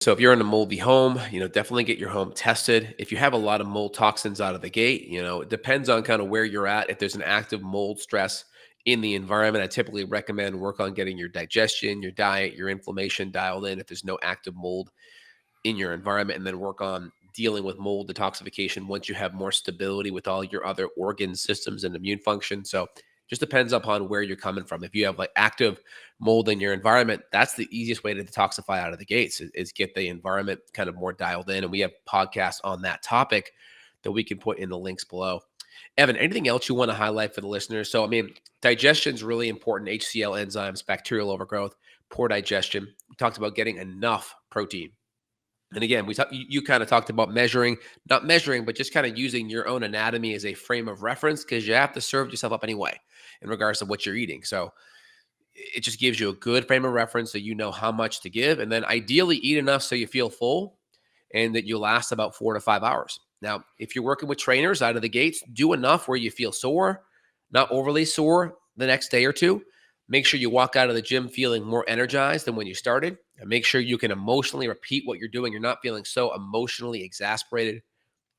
So if you're in a moldy home, definitely get your home tested. If you have a lot of mold toxins out of the gate, it depends on kind of where you're at. If there's an active mold stress in the environment, I typically recommend work on getting your digestion, your diet, your inflammation dialed in if there's no active mold in your environment, and then work on dealing with mold detoxification once you have more stability with all your other organ systems and immune function. So just depends upon where you're coming from. If you have like active mold in your environment, that's the easiest way to detoxify out of the gates is get the environment kind of more dialed in. And we have podcasts on that topic that we can put in the links below. Evan, anything else you want to highlight for the listeners? So, I mean, digestion is really important. HCl enzymes, bacterial overgrowth, poor digestion. We talked about getting enough protein. And again, you kind of talked about not measuring, but just kind of using your own anatomy as a frame of reference because you have to serve yourself up anyway in regards to what you're eating. So it just gives you a good frame of reference so you know how much to give. And then ideally eat enough so you feel full and that you last about 4 to 5 hours. Now, if you're working with trainers out of the gates, do enough where you feel sore, not overly sore the next day or two. Make sure you walk out of the gym feeling more energized than when you started. And make sure you can emotionally repeat what you're doing. You're not feeling so emotionally exasperated.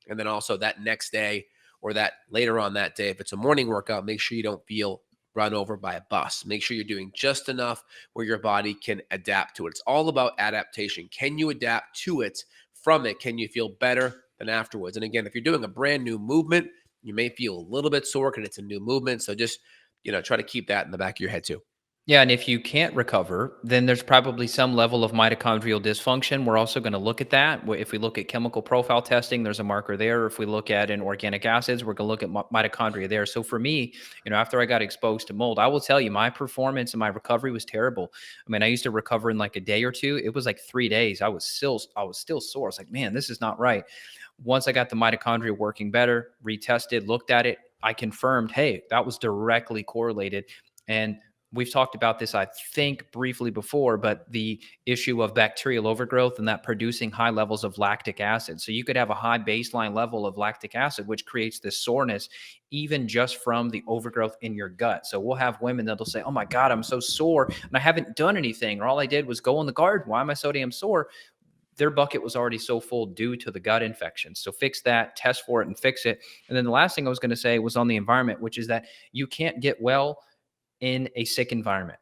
And then also that next day or that later on that day, if it's a morning workout, make sure you don't feel run over by a bus. Make sure you're doing just enough where your body can adapt to it. It's all about adaptation. Can you adapt to it? From it, can you feel better than afterwards? And again, if you're doing a brand new movement, you may feel a little bit sore because it's a new movement. So just, try to keep that in the back of your head too. Yeah, and if you can't recover, then there's probably some level of mitochondrial dysfunction. We're also going to look at that. If we look at chemical profile testing, there's a marker there. If we look at in organic acids, we're going to look at mitochondria there. So for me, after I got exposed to mold, I will tell you my performance and my recovery was terrible. I mean, I used to recover in like a day or two. It was like 3 days. I was still sore. I was like, man, this is not right. Once I got the mitochondria working better, retested, looked at it, I confirmed, hey, that was directly correlated. And we've talked about this, I think, briefly before, but the issue of bacterial overgrowth and that producing high levels of lactic acid. So you could have a high baseline level of lactic acid, which creates this soreness, even just from the overgrowth in your gut. So we'll have women that'll say, oh my God, I'm so sore and I haven't done anything, or all I did was go in the garden. Why am I so damn sore? Their bucket was already so full due to the gut infection. So fix that, test for it and fix it. And then the last thing I was going to say was on the environment, which is that you can't get well in a sick environment.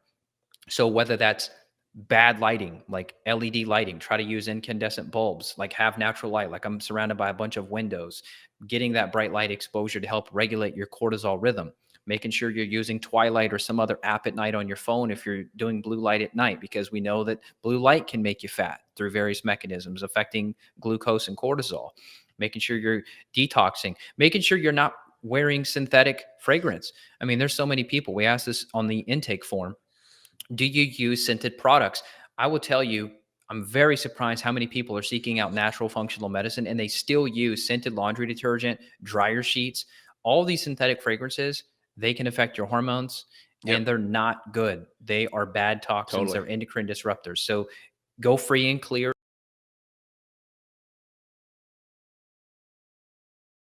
So whether that's bad lighting, like LED lighting, try to use incandescent bulbs, like have natural light, like I'm surrounded by a bunch of windows, getting that bright light exposure to help regulate your cortisol rhythm, making sure you're using Twilight or some other app at night on your phone if you're doing blue light at night, because we know that blue light can make you fat through various mechanisms affecting glucose and cortisol, making sure you're detoxing, making sure you're not wearing synthetic fragrance. I mean, there's so many people. We asked this on the intake form. Do you use scented products? I will tell you, I'm very surprised how many people are seeking out natural functional medicine and they still use scented laundry detergent, dryer sheets, all these synthetic fragrances. They can affect your hormones Yep, and they're not good. They are bad toxins. totally. They're endocrine disruptors. So go free and clear.